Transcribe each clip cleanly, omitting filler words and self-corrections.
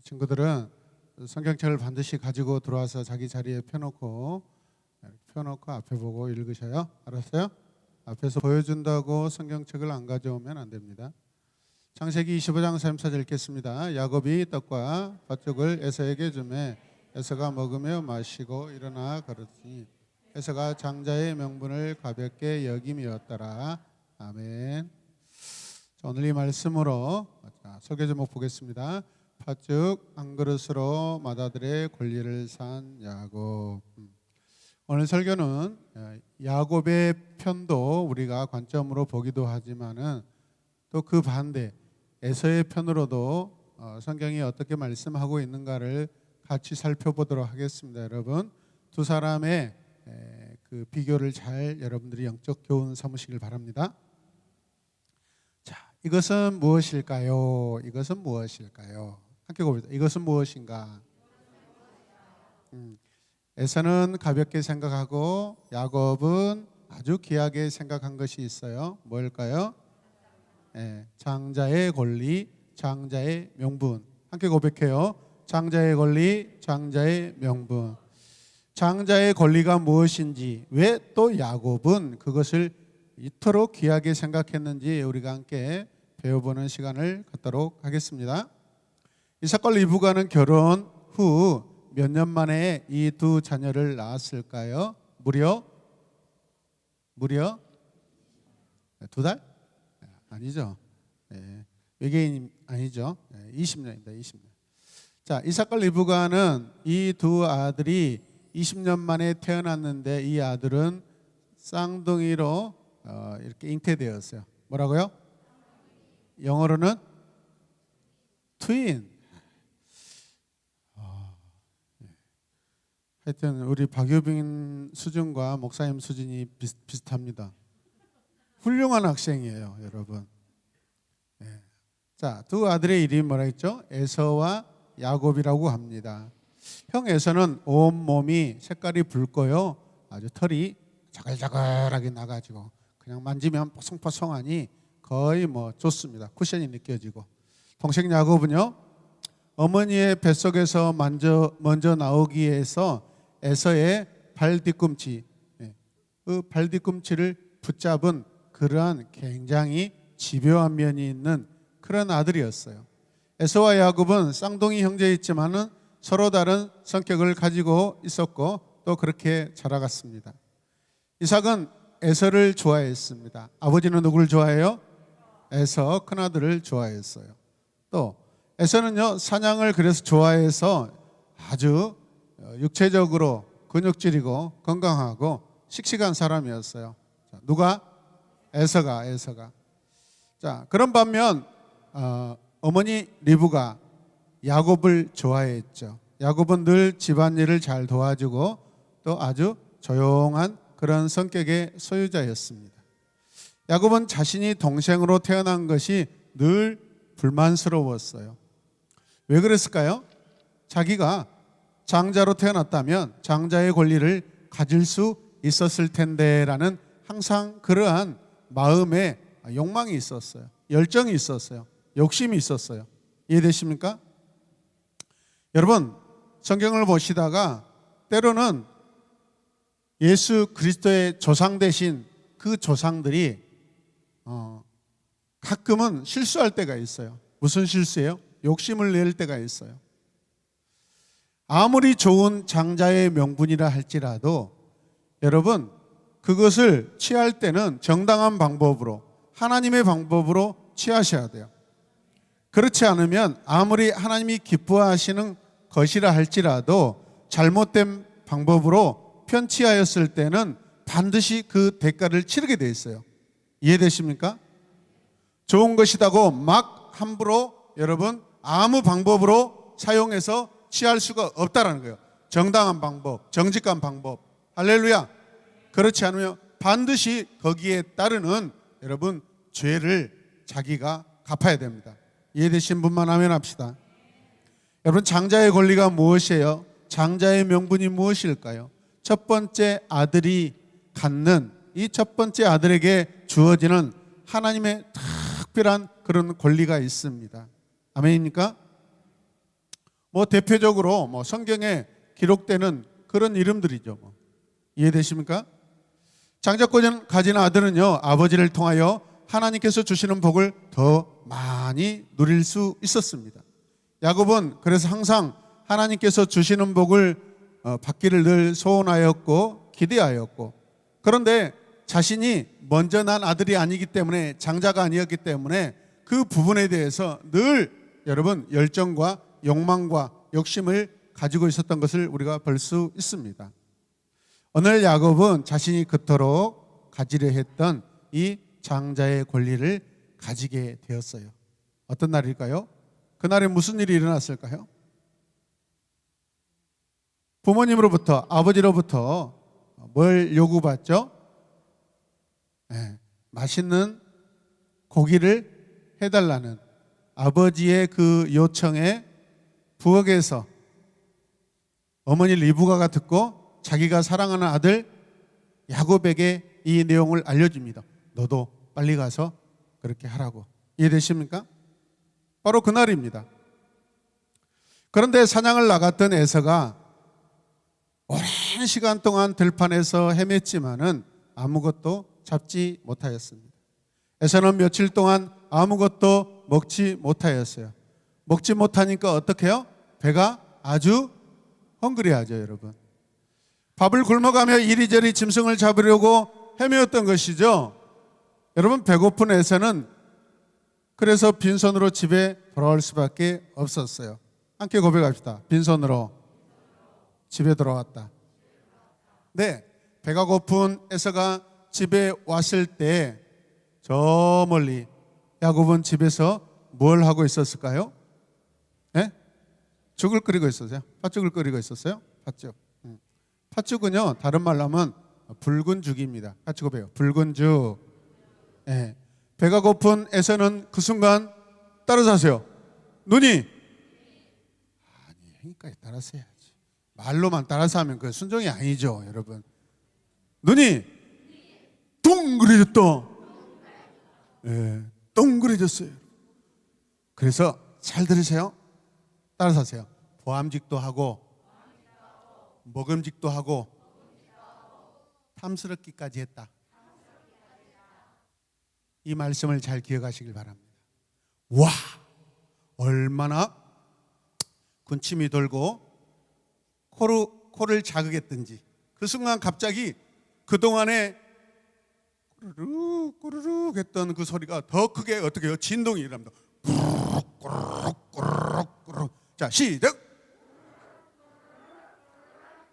친구들은 성경책을 반드시 가지고 들어와서 자기 자리에 펴놓고 앞에 보고 읽으셔요. 알았어요? 앞에서 보여준다고 성경책을 안 가져오면 안 됩니다. 창세기 25장 34절 읽겠습니다. 야곱이 떡과 팥죽을 에서에게 주매 에서가 먹으며 마시고 일어나 걸었으니 에서가 장자의 명분을 가볍게 여김이었더라. 아멘. 자, 오늘 이 말씀으로 설교 제목 보겠습니다. 팥죽 한 그릇으로 맏아들의 권리를 산 야곱. 오늘 설교는 야곱의 편도 우리가 관점으로 보기도 하지만은 또 그 반대 에서의 편으로도 성경이 어떻게 말씀하고 있는가를 같이 살펴보도록 하겠습니다. 여러분, 두 사람의 그 비교를 잘 여러분들이 영적 교훈 삼으시길 바랍니다. 자, 이것은 무엇일까요? 이것은 무엇일까요? 함께 봅니다. 이것은 무엇인가? 에서는 가볍게 생각하고 야곱은 아주 귀하게 생각한 것이 있어요. 뭘까요? 장자의 권리, 장자의 명분. 함께 고백해요. 장자의 권리, 장자의 명분. 장자의 권리가 무엇인지, 왜 또 야곱은 그것을 이토록 귀하게 생각했는지 우리가 함께 배워보는 시간을 갖도록 하겠습니다. 이삭과 리브가는 결혼 후 몇 년 만에 이 두 자녀를 낳았을까요? 무려 2달? 아니죠. 외계인 아니죠. 20년입니다. 20년. 자, 이삭과 리브가는 이 두 아들이 20년 만에 태어났는데 이 아들은 쌍둥이로 이렇게 잉태되었어요. 뭐라고요? 영어로는 트윈. 하여튼 우리 박유빈 수준과 목사님 수준이 비슷합니다. 훌륭한 학생이에요, 여러분. 자, 두 아들의 이름이 뭐라 했죠? 에서와 야곱이라고 합니다. 형 에서는 온몸이 색깔이 붉고요, 아주 털이 자글자글하게 나가지고 그냥 만지면 뽀송뽀송하니 거의 좋습니다. 쿠션이 느껴지고. 동생 야곱은요, 어머니의 뱃속에서 먼저 나오기 위해서 에서의 발 뒤꿈치, 그 발 뒤꿈치를 붙잡은 그러한 굉장히 집요한 면이 있는 그런 아들이었어요. 에서와 야곱은 쌍둥이 형제였지만은 서로 다른 성격을 가지고 있었고 또 그렇게 자라갔습니다. 이삭은 에서를 좋아했습니다. 아버지는 누구를 좋아해요? 에서, 큰아들을 좋아했어요. 또 에서는요, 사냥을 그래서 좋아해서 아주 육체적으로 근육질이고 건강하고 씩씩한 사람이었어요. 자, 누가? 에서가. 자, 그런 반면 어머니 리브가 야곱을 좋아했죠. 야곱은 늘 집안일을 잘 도와주고 또 아주 조용한 그런 성격의 소유자였습니다. 야곱은 자신이 동생으로 태어난 것이 늘 불만스러웠어요. 왜 그랬을까요? 자기가 장자로 태어났다면 장자의 권리를 가질 수 있었을 텐데라는 항상 그러한 마음에 욕망이 있었어요. 열정이 있었어요. 욕심이 있었어요. 이해되십니까? 여러분, 성경을 보시다가 때로는 예수 그리스도의 조상 되신 그 조상들이 가끔은 실수할 때가 있어요. 무슨 실수예요? 욕심을 낼 때가 있어요. 아무리 좋은 장자의 명분이라 할지라도 여러분, 그것을 취할 때는 정당한 방법으로, 하나님의 방법으로 취하셔야 돼요. 그렇지 않으면 아무리 하나님이 기뻐하시는 것이라 할지라도 잘못된 방법으로 편취하였을 때는 반드시 그 대가를 치르게 돼 있어요. 이해되십니까? 좋은 것이라고 막 함부로 여러분 아무 방법으로 사용해서 취할 수가 없다라는 거예요. 정당한 방법, 정직한 방법. 할렐루야. 그렇지 않으면 반드시 거기에 따르는 여러분 죄를 자기가 갚아야 됩니다. 이해되신 분만 하면 합시다. 여러분, 장자의 권리가 무엇이에요? 장자의 명분이 무엇일까요? 첫 번째 아들이 갖는 이 첫 번째 아들에게 주어지는 하나님의 특별한 그런 권리가 있습니다. 아멘입니까? 대표적으로 성경에 기록되는 그런 이름들이죠. 이해되십니까? 장자권을 가진 아들은요, 아버지를 통하여 하나님께서 주시는 복을 더 많이 누릴 수 있었습니다. 야곱은 그래서 항상 하나님께서 주시는 복을 받기를 늘 소원하였고 기대하였고, 그런데 자신이 먼저 난 아들이 아니기 때문에, 장자가 아니었기 때문에 그 부분에 대해서 늘 여러분 열정과 욕망과 욕심을 가지고 있었던 것을 우리가 볼 수 있습니다. 오늘 야곱은 자신이 그토록 가지려 했던 이 장자의 권리를 가지게 되었어요. 어떤 날일까요? 그날에 무슨 일이 일어났을까요? 부모님으로부터, 아버지로부터 뭘 요구받죠? 맛있는 고기를 해달라는 아버지의 그 요청에 부엌에서 어머니 리브가가 듣고 자기가 사랑하는 아들 야곱에게 이 내용을 알려줍니다. 너도 빨리 가서 그렇게 하라고. 이해되십니까? 바로 그날입니다. 그런데 사냥을 나갔던 에서가 오랜 시간 동안 들판에서 헤맸지만은 아무것도 잡지 못하였습니다. 에서는 며칠 동안 아무것도 먹지 못하였어요. 먹지 못하니까 어떻게 해요? 배가 아주 헝그리하죠, 여러분. 밥을 굶어가며 이리저리 짐승을 잡으려고 헤매었던 것이죠. 여러분, 배고픈 에서는 그래서 빈손으로 집에 돌아올 수밖에 없었어요. 함께 고백합시다. 빈손으로 집에 돌아왔다. 네, 배가 고픈 에서가 집에 왔을 때 저 멀리 야곱은 집에서 뭘 하고 있었을까요? 네? 죽을 끓이고 있었어요. 팥죽을 끓이고 있었어요. 팥죽. 팥죽은요, 다른 말로 하면 붉은 죽입니다. 같이 고백해요. 붉은 죽. 네. 배가 고픈 에서는 그 순간 따라서세요. 눈이 아니, 행위까지 따라서 해야지. 말로만 따라서 하면 그 순종이 아니죠, 여러분. 눈이 동그래졌다. 동그래졌어요. 그래서 잘 들으세요. 따라서 하세요. 보암직도 하고 먹음직도 하고 탐스럽기까지 했다. 이 말씀을 잘 기억하시길 바랍니다. 와, 얼마나 군침이 돌고 코를 자극했든지 그 순간 갑자기 그동안에 꾸르륵 꾸르륵 했던 그 소리가 더 크게 어떻게 해요? 진동이 일어납니다. 꾸르륵 꾸르륵 꾸르륵 꾸르륵. 자, 시작.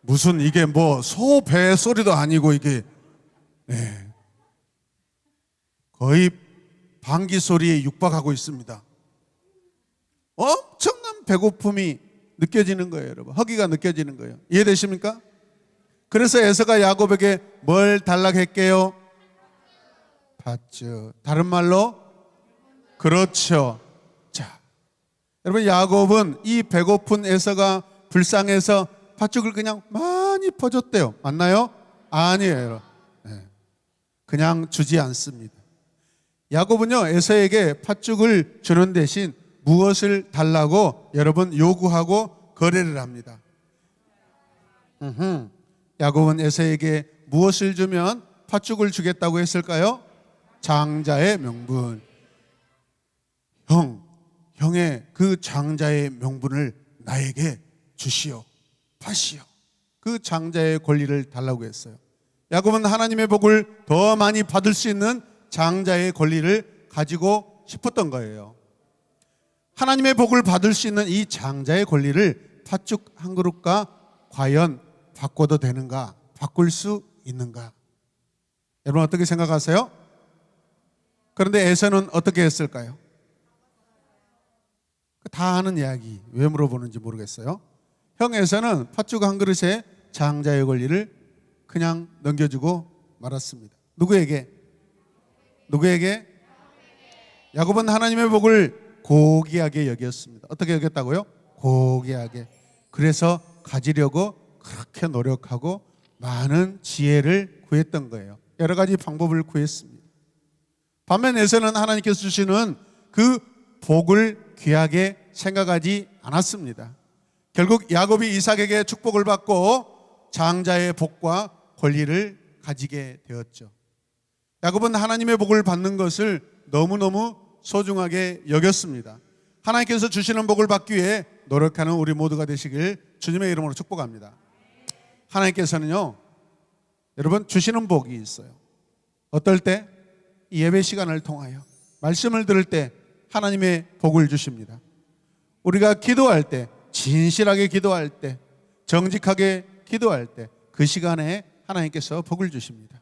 무슨 이게 소 배 소리도 아니고 이게 거의 방귀 소리에 육박하고 있습니다. 엄청난 배고픔이 느껴지는 거예요, 여러분. 허기가 느껴지는 거예요. 이해되십니까? 그래서 에서가 야곱에게 뭘 달라고 했게요? 팥죽. 다른 말로 그렇죠. 자, 여러분, 야곱은 이 배고픈 에서가 불쌍해서 팥죽을 그냥 많이 퍼줬대요. 맞나요? 아니에요. 그냥 주지 않습니다. 야곱은요, 에서에게 팥죽을 주는 대신 무엇을 달라고 여러분 요구하고 거래를 합니다. 야곱은 에서에게 무엇을 주면 팥죽을 주겠다고 했을까요? 장자의 명분. 형의 그 장자의 명분을 나에게 주시오. 파시오. 그 장자의 권리를 달라고 했어요. 야곱은 하나님의 복을 더 많이 받을 수 있는 장자의 권리를 가지고 싶었던 거예요. 하나님의 복을 받을 수 있는 이 장자의 권리를 팥죽 한 그릇과 과연 바꿔도 되는가? 바꿀 수 있는가? 여러분 어떻게 생각하세요? 그런데 에서는 어떻게 했을까요? 다 아는 이야기. 왜 물어보는지 모르겠어요. 형 에서는 팥죽 한 그릇에 장자의 권리를 그냥 넘겨주고 말았습니다. 누구에게? 야곱은 하나님의 복을 고귀하게 여겼습니다. 어떻게 여겼다고요? 고귀하게. 그래서 가지려고 그렇게 노력하고 많은 지혜를 구했던 거예요. 여러 가지 방법을 구했습니다. 반면 에서는 하나님께서 주시는 그 복을 귀하게 생각하지 않았습니다. 결국 야곱이 이삭에게 축복을 받고 장자의 복과 권리를 가지게 되었죠. 야곱은 하나님의 복을 받는 것을 너무너무 소중하게 여겼습니다. 하나님께서 주시는 복을 받기 위해 노력하는 우리 모두가 되시길 주님의 이름으로 축복합니다. 하나님께서는요, 여러분 주시는 복이 있어요. 어떨 때? 이 예배 시간을 통하여 말씀을 들을 때 하나님의 복을 주십니다. 우리가 기도할 때, 진실하게 기도할 때, 정직하게 기도할 때 그 시간에 하나님께서 복을 주십니다.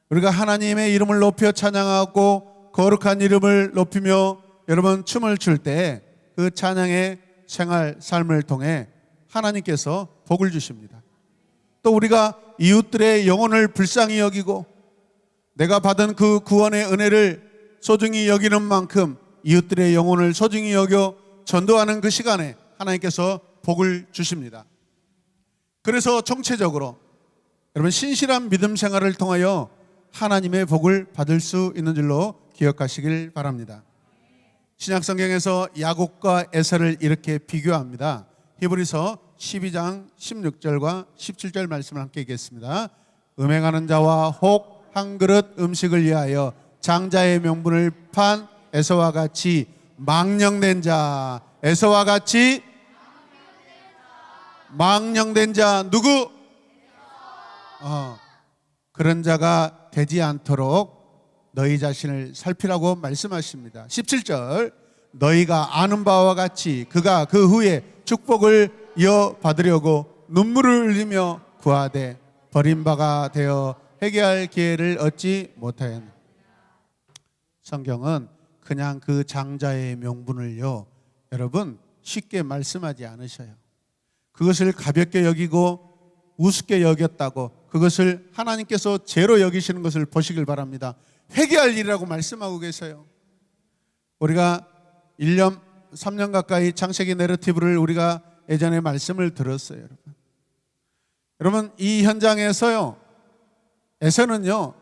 우리가 하나님의 이름을 높여 찬양하고 거룩한 이름을 높이며 여러분 춤을 출 때 그 찬양의 생활 삶을 통해 하나님께서 복을 주십니다. 또 우리가 이웃들의 영혼을 불쌍히 여기고 내가 받은 그 구원의 은혜를 소중히 여기는 만큼 이웃들의 영혼을 소중히 여겨 전도하는 그 시간에 하나님께서 복을 주십니다. 그래서 총체적으로 여러분 신실한 믿음 생활을 통하여 하나님의 복을 받을 수 있는 줄로 기억하시길 바랍니다. 신약성경에서 야곱과 에서를 이렇게 비교합니다. 히브리서 12장 16절과 17절 말씀을 함께 읽겠습니다. 음행하는 자와 혹 한 그릇 음식을 위하여 장자의 명분을 판 에서와 같이 망령된 자, 에서와 같이 망령된 자 누구? 그런 자가 되지 않도록 너희 자신을 살피라고 말씀하십니다. 17절 너희가 아는 바와 같이 그가 그 후에 축복을 이어받으려고 눈물을 흘리며 구하되 버림바가 되어 회개할 기회를 얻지 못하였느니라. 성경은 그냥 그 장자의 명분을요, 여러분 쉽게 말씀하지 않으셔요. 그것을 가볍게 여기고 우습게 여겼다고 그것을 하나님께서 죄로 여기시는 것을 보시길 바랍니다. 회개할 일이라고 말씀하고 계세요. 우리가 1년 3년 가까이 창세기 내러티브를 우리가 예전에 말씀을 들었어요. 여러분 이 현장에서요, 에서는요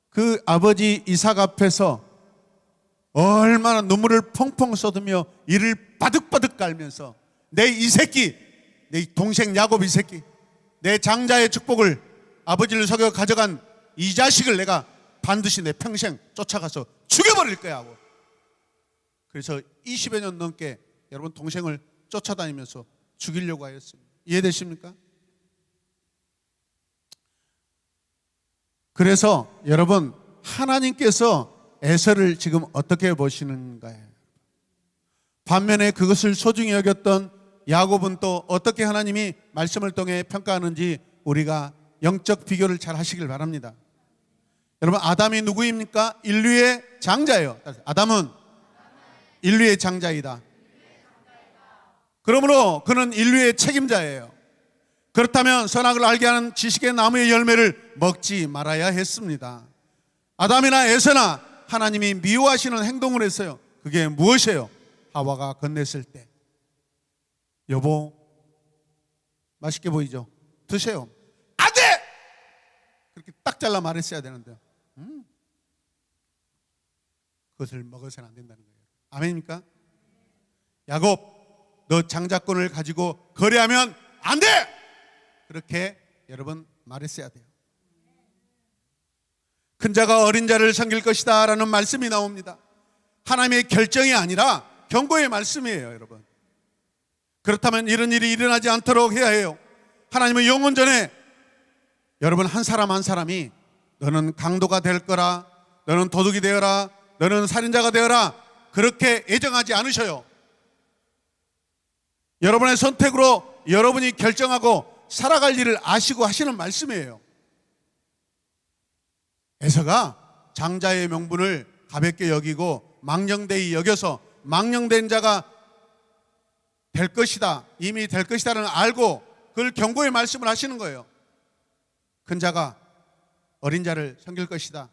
그 아버지 이삭 앞에서 얼마나 눈물을 펑펑 쏟으며 이를 바득바득 깔면서 내 이 새끼, 내 동생 야곱 이 새끼, 내 장자의 축복을 아버지를 속여 가져간 이 자식을 내가 반드시 내 평생 쫓아가서 죽여버릴 거야 하고, 그래서 20여 년 넘게 여러분 동생을 쫓아다니면서 죽이려고 하였습니다. 이해되십니까? 그래서 여러분 하나님께서 에서를 지금 어떻게 보시는가요? 반면에 그것을 소중히 여겼던 야곱은 또 어떻게 하나님이 말씀을 통해 평가하는지 우리가 영적 비교를 잘 하시길 바랍니다. 여러분 아담이 누구입니까? 인류의 장자예요. 아담은 인류의 장자이다. 그러므로 그는 인류의 책임자예요. 그렇다면 선악을 알게 하는 지식의 나무의 열매를 먹지 말아야 했습니다. 아담이나 에서나 하나님이 미워하시는 행동을 했어요. 그게 무엇이에요? 하와가 건넸을 때 여보 맛있게 보이죠? 드세요. 안 돼! 그렇게 딱 잘라 말했어야 되는데 그것을 먹어서는 안 된다는 거예요. 아멘입니까? 야곱 너 장자권을 가지고 거래하면 안 돼! 그렇게 여러분 말했어야 돼요. 큰 자가 어린 자를 섬길 것이다 라는 말씀이 나옵니다. 하나님의 결정이 아니라 경고의 말씀이에요. 여러분 그렇다면 이런 일이 일어나지 않도록 해야 해요. 하나님의 영혼 전에 여러분 한 사람 한 사람이 너는 강도가 될 거라, 너는 도둑이 되어라, 너는 살인자가 되어라 그렇게 예정하지 않으셔요. 여러분의 선택으로 여러분이 결정하고 살아갈 일을 아시고 하시는 말씀이에요. 에서가 장자의 명분을 가볍게 여기고 망령되이 여겨서 망령된 자가 될 것이다, 이미 될 것이다를 알고 그걸 경고의 말씀을 하시는 거예요. 큰 자가 어린 자를 섬길 것이다.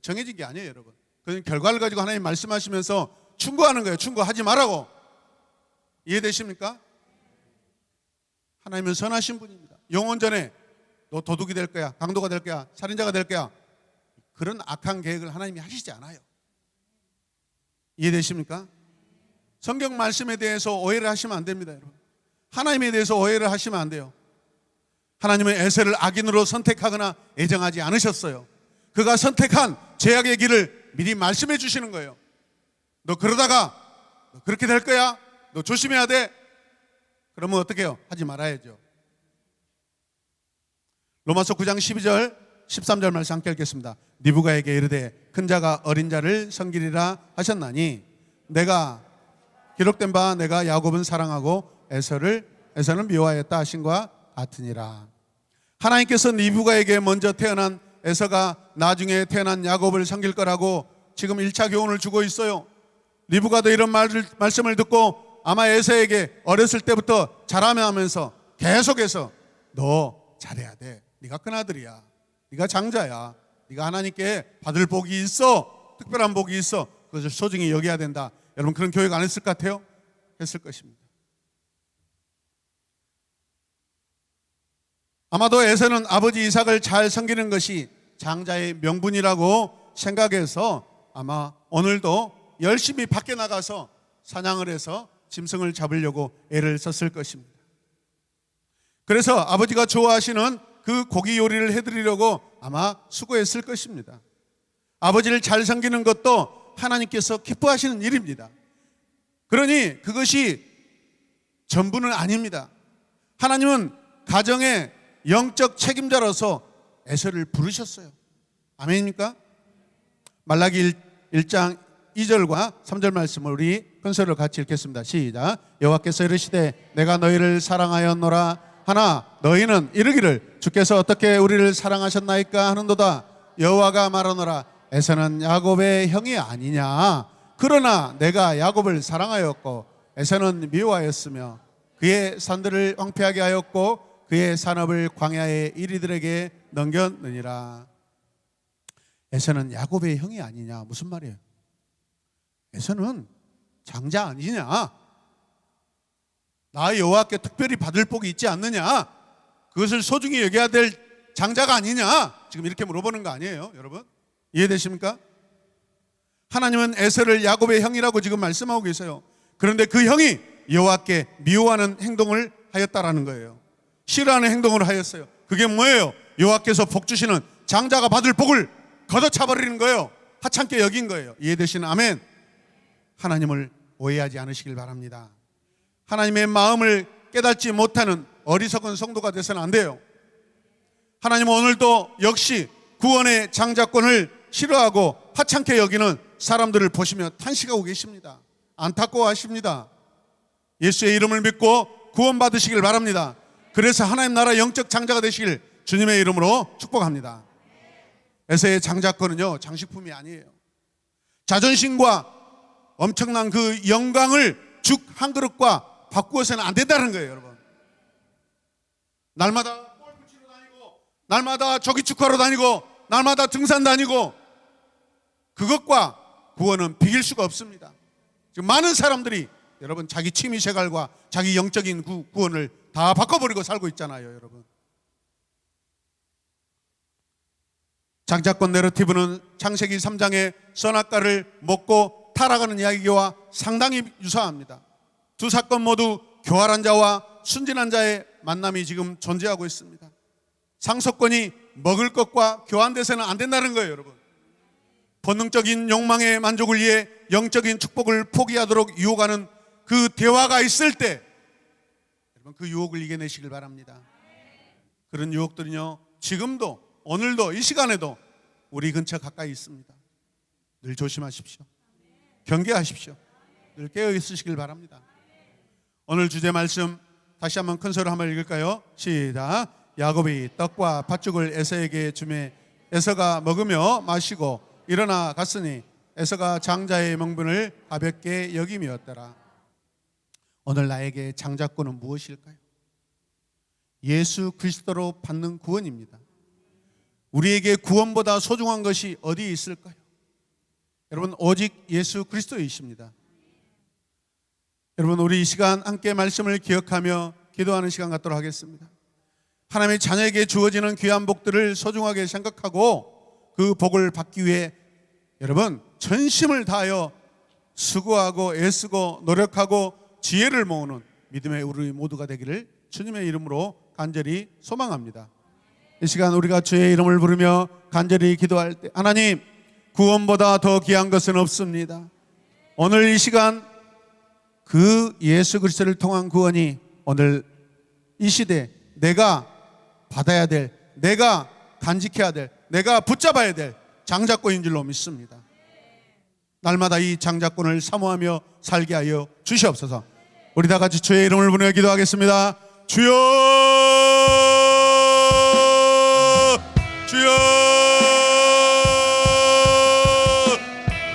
정해진 게 아니에요. 여러분 그 결과를 가지고 하나님 말씀하시면서 충고하는 거예요. 충고하지 말라고. 이해되십니까? 하나님은 선하신 분입니다. 영원 전에 너 도둑이 될 거야, 강도가 될 거야, 살인자가 될 거야 그런 악한 계획을 하나님이 하시지 않아요. 이해되십니까? 성경 말씀에 대해서 오해를 하시면 안 됩니다, 여러분. 하나님에 대해서 오해를 하시면 안 돼요. 하나님은 에서를 악인으로 선택하거나 애정하지 않으셨어요. 그가 선택한 죄악의 길을 미리 말씀해 주시는 거예요. 너 그러다가 너 그렇게 될 거야. 너 조심해야 돼. 그러면 어떻게 해요? 하지 말아야죠. 로마서 9장 12절 13절 말씀 함께 읽겠습니다. 니부가에게 이르되 큰 자가 어린 자를 섬기리라 하셨나니 내가 기록된 바 내가 야곱은 사랑하고 에서는 미워하였다 하신과 같으니라. 하나님께서 니부가에게 먼저 태어난 에서가 나중에 태어난 야곱을 섬길 거라고 지금 1차 교훈을 주고 있어요. 리브가도 이런 말씀을 듣고 아마 에서에게 어렸을 때부터 자라면서 계속해서 너 잘해야 돼. 네가 큰아들이야. 네가 장자야. 네가 하나님께 받을 복이 있어. 특별한 복이 있어. 그것을 소중히 여겨야 된다. 여러분 그런 교육 안 했을 것 같아요? 했을 것입니다. 아마도 에서는 아버지 이삭을 잘 섬기는 것이 장자의 명분이라고 생각해서 아마 오늘도 열심히 밖에 나가서 사냥을 해서 짐승을 잡으려고 애를 썼을 것입니다. 그래서 아버지가 좋아하시는 그 고기 요리를 해드리려고 아마 수고했을 것입니다. 아버지를 잘 섬기는 것도 하나님께서 기뻐하시는 일입니다. 그러니 그것이 전부는 아닙니다. 하나님은 가정의 영적 책임자로서 에서를 부르셨어요. 아멘입니까? 말라기 1장 2절과 3절 말씀을 우리 큰소리로 같이 읽겠습니다. 시작. 여호와께서 이르시되 내가 너희를 사랑하였노라 하나 너희는 이르기를 주께서 어떻게 우리를 사랑하셨나이까 하는도다. 여호와가 말하노라 에서는 야곱의 형이 아니냐. 그러나 내가 야곱을 사랑하였고 에서는 미워하였으며 그의 산들을 황폐하게 하였고 그의 산업을 광야의 이리들에게 넘겼느니라. 에서는 야곱의 형이 아니냐. 무슨 말이에요? 에서는 장자 아니냐. 나 여호와께 특별히 받을 복이 있지 않느냐. 그것을 소중히 여겨야 될 장자가 아니냐. 지금 이렇게 물어보는 거 아니에요, 여러분? 이해되십니까? 하나님은 에서를 야곱의 형이라고 지금 말씀하고 계세요. 그런데 그 형이 여호와께 미워하는 행동을 하였다라는 거예요. 싫어하는 행동을 하였어요. 그게 뭐예요? 여호와께서 복 주시는 장자가 받을 복을 걷어차버리는 거예요. 하찮게 여긴 거예요. 이해되시는 아멘. 하나님을 오해하지 않으시길 바랍니다. 하나님의 마음을 깨닫지 못하는 어리석은 성도가 되서는 안 돼요. 하나님은 오늘도 역시 구원의 장자권을 싫어하고 하찮게 여기는 사람들을 보시며 탄식하고 계십니다. 안타까워하십니다. 예수의 이름을 믿고 구원받으시길 바랍니다. 그래서 하나님 나라 영적 장자가 되시길 주님의 이름으로 축복합니다. 에서의 장자권은요 장식품이 아니에요. 자존심과 엄청난 그 영광을 죽 한 그릇과 바꾸어서는 안 된다는 거예요, 여러분. 날마다 골프 치러 다니고, 날마다 조기 축구하러 다니고, 날마다 등산 다니고, 그것과 구원은 비길 수가 없습니다. 지금 많은 사람들이 여러분 자기 취미생활과 자기 영적인 구원을 다 바꿔버리고 살고 있잖아요, 여러분. 장자권 내러티브는 창세기 3장의 선악과를 먹고 타락하는 이야기와 상당히 유사합니다. 두 사건 모두 교활한 자와 순진한 자의 만남이 지금 존재하고 있습니다. 상속권이 먹을 것과 교환돼서는 안 된다는 거예요, 여러분. 본능적인 욕망의 만족을 위해 영적인 축복을 포기하도록 유혹하는 그 대화가 있을 때 여러분 그 유혹을 이겨내시길 바랍니다. 그런 유혹들은요 지금도 오늘도 이 시간에도 우리 근처 가까이 있습니다. 늘 조심하십시오. 경계하십시오. 늘 깨어 있으시길 바랍니다. 오늘 주제 말씀 다시 한번 큰 소리로 한번 읽을까요? 시작. 야곱이 떡과 팥죽을 에서에게 주매 에서가 먹으며 마시고 일어나 갔으니 에서가 장자의 명분을 가볍게 여김이었더라. 오늘 나에게 장자권은 무엇일까요? 예수 그리스도로 받는 구원입니다. 우리에게 구원보다 소중한 것이 어디에 있을까요? 여러분 오직 예수 그리스도이십니다. 여러분 우리 이 시간 함께 말씀을 기억하며 기도하는 시간 갖도록 하겠습니다. 하나님의 자녀에게 주어지는 귀한 복들을 소중하게 생각하고 그 복을 받기 위해 여러분 전심을 다하여 수고하고 애쓰고 노력하고 지혜를 모으는 믿음의 우리 모두가 되기를 주님의 이름으로 간절히 소망합니다. 이 시간 우리가 주의 이름을 부르며 간절히 기도할 때, 하나님, 구원보다 더 귀한 것은 없습니다. 오늘 이 시간 그 예수 그리스도를 통한 구원이 오늘 이 시대 내가 받아야 될, 내가 간직해야 될, 내가 붙잡아야 될 장자권인 줄로 믿습니다. 날마다 이 장자권을 사모하며 살게 하여 주시옵소서. 우리 다 같이 주의 이름을 부르며 기도하겠습니다. 주여, 주여,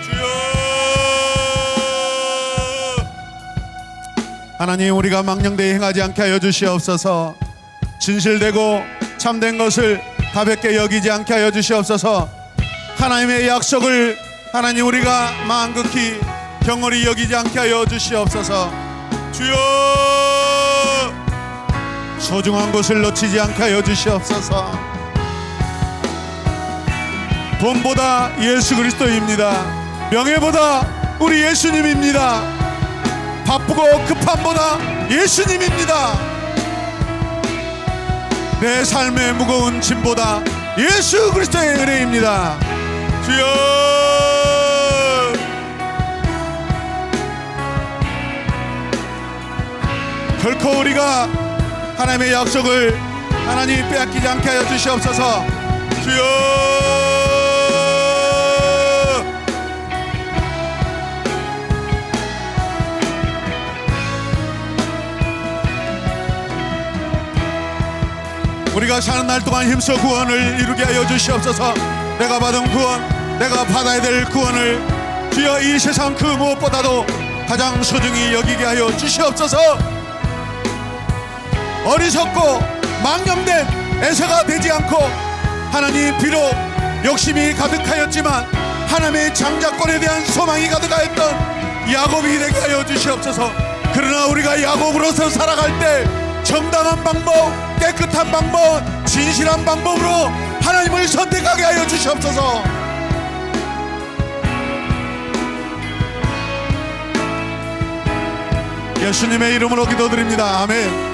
주여. 하나님, 우리가 망령되이 행하지 않게 하여 주시옵소서. 진실되고 참된 것을 가볍게 여기지 않게 하여 주시옵소서. 하나님의 약속을 하나님 우리가 마음극히 경홀히 여기지 않게 하여 주시옵소서. 주여, 소중한 것을 놓치지 않게 하여 주시옵소서. 돈보다 예수 그리스도입니다. 명예보다 우리 예수님입니다. 바쁘고 급함보다 예수님입니다. 내 삶의 무거운 짐보다 예수 그리스도의 은혜입니다. 주여, 결코 우리가 하나님의 약속을 하나님 빼앗기지 않게 하여 주시옵소서. 주여, 우리가 사는 날 동안 힘써 구원을 이루게 하여 주시옵소서. 내가 받은 구원, 내가 받아야 될 구원을 주여 이 세상 그 무엇보다도 가장 소중히 여기게 하여 주시옵소서. 어리석고 망령된 에서가 되지 않고 하나님, 비록 욕심이 가득하였지만 하나님의 장자권에 대한 소망이 가득하였던 야곱이 되게 하여 주시옵소서. 그러나 우리가 야곱으로서 살아갈 때 정당한 방법, 깨끗한 방법, 진실한 방법으로 하나님을 선택하게 하여 주시옵소서. 예수님의 이름으로 기도드립니다. 아멘.